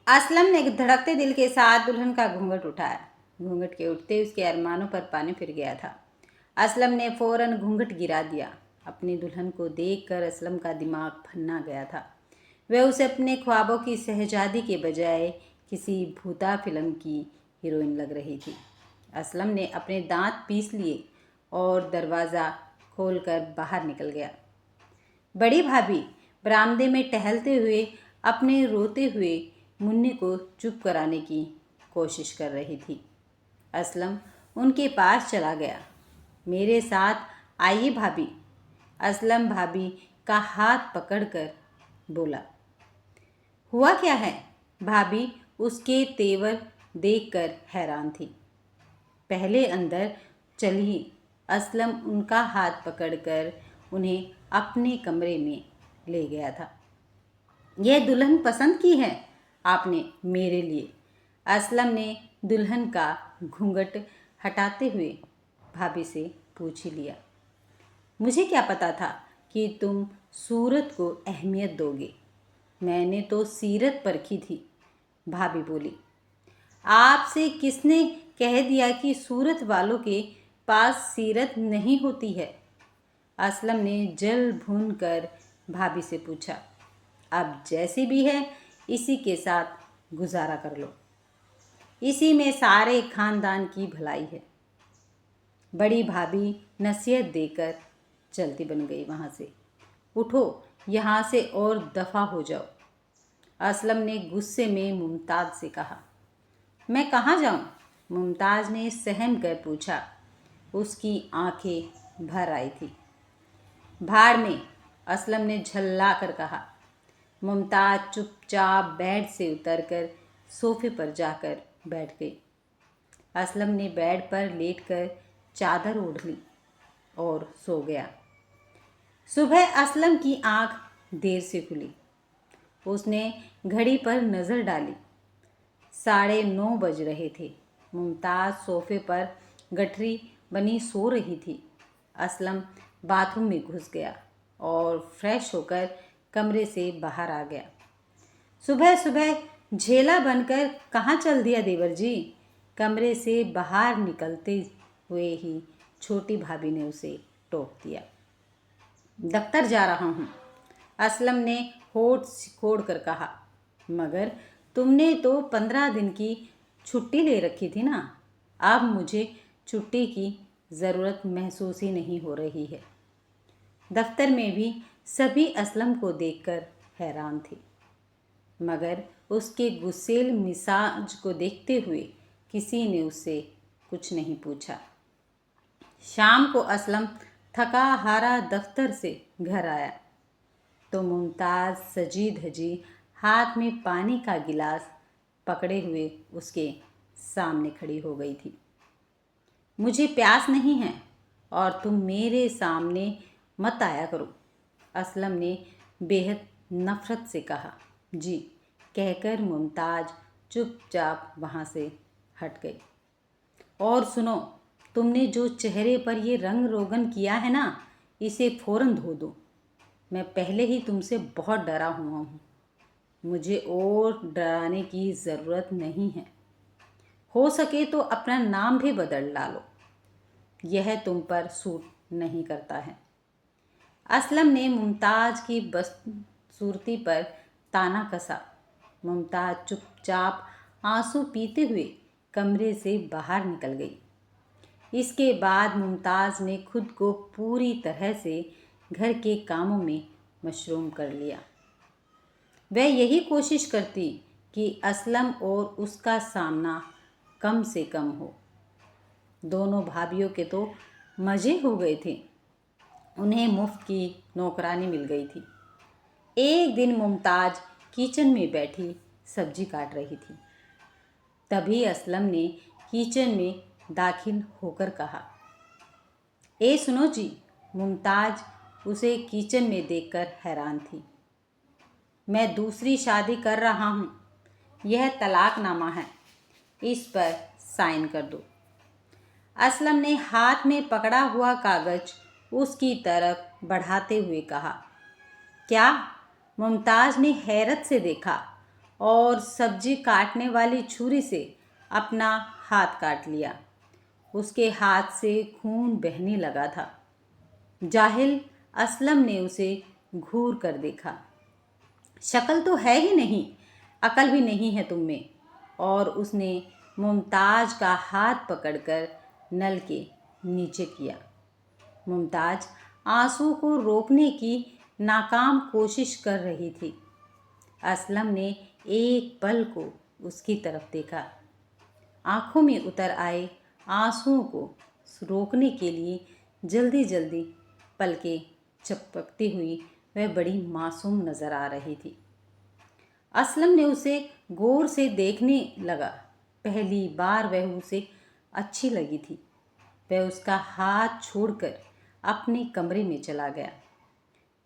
असलम ने धड़कते दिल के साथ दुल्हन का घूंघट उठाया। घूंघट के उठते उसके अरमानों पर पानी फिर गया था। असलम ने फौरन घूंघट गिरा दिया। अपनी दुल्हन को देखकर असलम का दिमाग फन्ना गया था। वह उसे अपने ख्वाबों की शहजादी के बजाय किसी भूता फिल्म की हीरोइन लग रही थी। असलम ने अपने दांत पीस लिए और दरवाज़ा खोलकर बाहर निकल गया। बड़ी भाभी बरामदे में टहलते हुए अपने रोते हुए मुन्ने को चुप कराने की कोशिश कर रही थी। असलम उनके पास चला गया। मेरे साथ आइए भाभी। असलम भाभी का हाथ पकड़कर बोला। हुआ क्या है? भाभी उसके तेवर देखकर हैरान थी। पहले अंदर चलिए। असलम उनका हाथ पकड़कर उन्हें अपने कमरे में ले गया था। यह दुल्हन पसंद की है आपने मेरे लिए? असलम ने दुल्हन का घूंघट हटाते हुए भाभी से पूछ ही लिया। मुझे क्या पता था कि तुम सूरत को अहमियत दोगे। मैंने तो सीरत परखी थी, भाभी बोली। आपसे किसने कह दिया कि सूरत वालों के पास सीरत नहीं होती है? असलम ने जल भून कर भाभी से पूछा। अब जैसी भी है इसी के साथ गुजारा कर लो। इसी में सारे खानदान की भलाई है। बड़ी भाभी नसीहत देकर चलती बन गई वहाँ से। उठो यहाँ से और दफ़ा हो जाओ। असलम ने गुस्से में मुमताज़ से कहा। मैं कहाँ जाऊँ? मुमताज़ ने सहम कर पूछा। उसकी आंखें भर आई थी। भाड़ में, असलम ने झल्ला कर कहा। मुमताज़ चुपचाप बेड से उतरकर सोफे पर जाकर बैठ गई। असलम ने बेड पर लेटकर चादर ओढ़ ली और सो गया। सुबह असलम की आंख देर से खुली। उसने घड़ी पर नज़र डाली। 9:30 बज रहे थे। मुमताज़ सोफे पर गठरी बनी सो रही थी। असलम बाथरूम में घुस गया और फ्रेश होकर कमरे से बाहर आ गया। सुबह सुबह झेला बनकर कहाँ चल दिया देवर जी? कमरे से बाहर निकलते हुए ही छोटी भाभी ने उसे टोक दिया। दफ्तर जा रहा हूँ, असलम ने होठ सिकोड़ कर कहा। मगर तुमने तो 15 दिन की छुट्टी ले रखी थी ना। अब मुझे छुट्टी की ज़रूरत महसूस ही नहीं हो रही है। दफ्तर में भी सभी असलम को देखकर हैरान थे, मगर उसके गुस्सेल मिजाज को देखते हुए किसी ने उससे कुछ नहीं पूछा। शाम को असलम थका हारा दफ्तर से घर आया तो मुमताज़ सजी धजी हाथ में पानी का गिलास पकड़े हुए उसके सामने खड़ी हो गई थी। मुझे प्यास नहीं है और तुम मेरे सामने मत आया करो, असलम ने बेहद नफ़रत से कहा। जी कहकर मुमताज़ चुपचाप वहाँ से हट गई। और सुनो, तुमने जो चेहरे पर ये रंग रोगन किया है ना, इसे फ़ौरन धो दो। मैं पहले ही तुमसे बहुत डरा हुआ हूँ। मुझे और डराने की ज़रूरत नहीं है। हो सके तो अपना नाम भी बदल डालो। यह तुम पर सूट नहीं करता है। असलम ने मुमताज़ की बदसूरती पर ताना कसा। मुमताज़ चुपचाप आंसू पीते हुए कमरे से बाहर निकल गई। इसके बाद मुमताज़ ने खुद को पूरी तरह से घर के कामों में मशरूम कर लिया। वह यही कोशिश करती कि असलम और उसका सामना कम से कम हो। दोनों भाभियों के तो मज़े हो गए थे। उन्हें मुफ्त की नौकरानी मिल गई थी। एक दिन मुमताज़ किचन में बैठी सब्जी काट रही थी। तभी असलम ने किचन में दाखिल होकर कहा। ए सुनो जी। मुमताज़ उसे किचन में देखकर हैरान थी। मैं दूसरी शादी कर रहा हूँ। यह तलाकनामा है, इस पर साइन कर दो। असलम ने हाथ में पकड़ा हुआ कागज़ उसकी तरफ बढ़ाते हुए कहा। क्या? मुमताज़ ने हैरत से देखा और सब्जी काटने वाली छुरी से अपना हाथ काट लिया। उसके हाथ से खून बहने लगा था। जाहिल असलम ने उसे घूर कर देखा। शक्ल तो है ही नहीं, अकल भी नहीं है तुम में। और उसने मुमताज का हाथ पकड़कर नल के नीचे किया। मुमताज आंसू को रोकने की नाकाम कोशिश कर रही थी। असलम ने एक पल को उसकी तरफ देखा। आंखों में उतर आए आंसुओं को रोकने के लिए जल्दी जल्दी पलकें झपकती हुई वह बड़ी मासूम नज़र आ रही थी। असलम ने उसे गौर से देखने लगा। पहली बार वह उसे अच्छी लगी थी। वह उसका हाथ छोड़कर अपने कमरे में चला गया।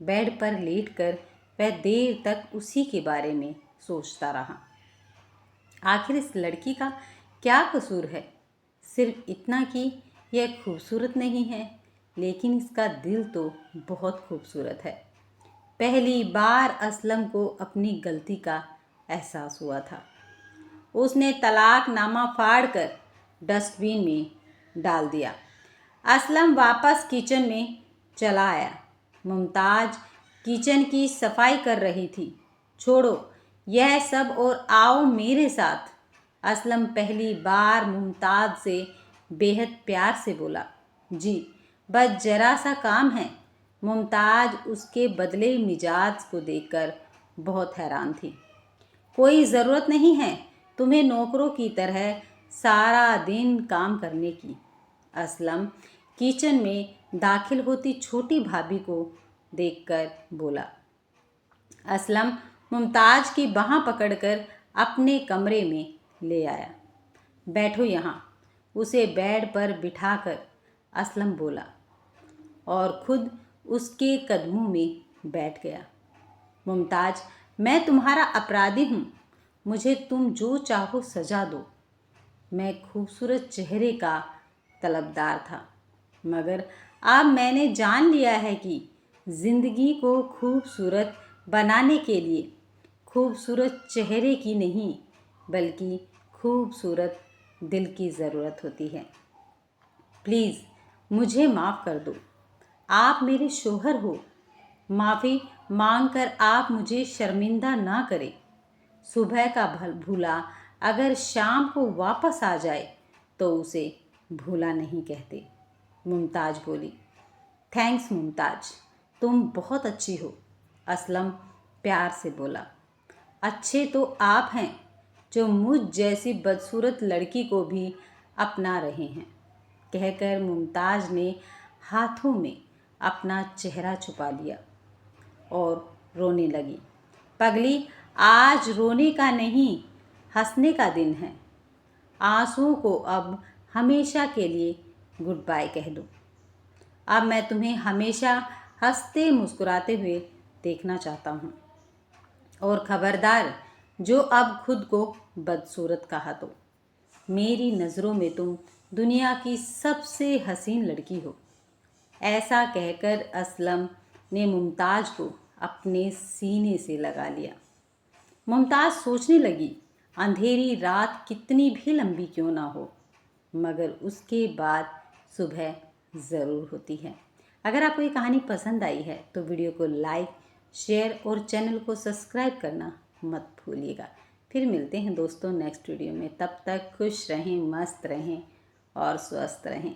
बेड पर लेटकर वह देर तक उसी के बारे में सोचता रहा। आखिर इस लड़की का क्या कसूर है? सिर्फ इतना कि यह खूबसूरत नहीं है, लेकिन इसका दिल तो बहुत खूबसूरत है। पहली बार असलम को अपनी गलती का एहसास हुआ था। उसने तलाकनामा फाड़कर डस्टबिन में डाल दिया। असलम वापस किचन में चला आया। मुमताज किचन की सफाई कर रही थी। छोड़ो यह सब और आओ मेरे साथ। असलम पहली बार मुमताज से बेहद प्यार से बोला। जी, बस जरा सा काम है। मुमताज उसके बदले मिजाज को देखकर बहुत हैरान थी। कोई ज़रूरत नहीं है तुम्हें नौकरों की तरह सारा दिन काम करने की। असलम किचन में दाखिल होती छोटी भाभी को देखकर बोला। असलम मुमताज की बाँह पकड़कर अपने कमरे में ले आया। बैठो यहाँ, उसे बेड पर बिठाकर असलम बोला और खुद उसके कदमों में बैठ गया। मुमताज, मैं तुम्हारा अपराधी हूँ। मुझे तुम जो चाहो सजा दो। मैं खूबसूरत चेहरे का तलबदार था, मगर अब मैंने जान लिया है कि ज़िंदगी को खूबसूरत बनाने के लिए खूबसूरत चेहरे की नहीं, बल्कि खूबसूरत दिल की ज़रूरत होती है। प्लीज़ मुझे माफ़ कर दो। आप मेरे शोहर हो। माफ़ी मांगकर आप मुझे शर्मिंदा ना करें। सुबह का भूला अगर शाम को वापस आ जाए तो उसे भूला नहीं कहते। मुमताज बोली। थैंक्स मुमताज, तुम बहुत अच्छी हो। असलम प्यार से बोला। अच्छे तो आप हैं जो मुझ जैसी बदसूरत लड़की को भी अपना रहे हैं, कहकर मुमताज ने हाथों में अपना चेहरा छुपा लिया और रोने लगी। पगली, आज रोने का नहीं, हंसने का दिन है। आंसुओं को अब हमेशा के लिए गुड बाय कह दो। अब मैं तुम्हें हमेशा हंसते मुस्कुराते हुए देखना चाहता हूँ। और खबरदार, जो अब खुद को बदसूरत कहा तो। मेरी नज़रों में तुम दुनिया की सबसे हसीन लड़की हो। ऐसा कहकर असलम ने मुमताज को अपने सीने से लगा लिया। मुमताज सोचने लगी, अंधेरी रात कितनी भी लंबी क्यों ना हो, मगर उसके बाद सुबह ज़रूर होती है। अगर आपको ये कहानी पसंद आई है तो वीडियो को लाइक, शेयर और चैनल को सब्सक्राइब करना मत भूलिएगा। फिर मिलते हैं दोस्तों नेक्स्ट वीडियो में। तब तक खुश रहें, मस्त रहें और स्वस्थ रहें।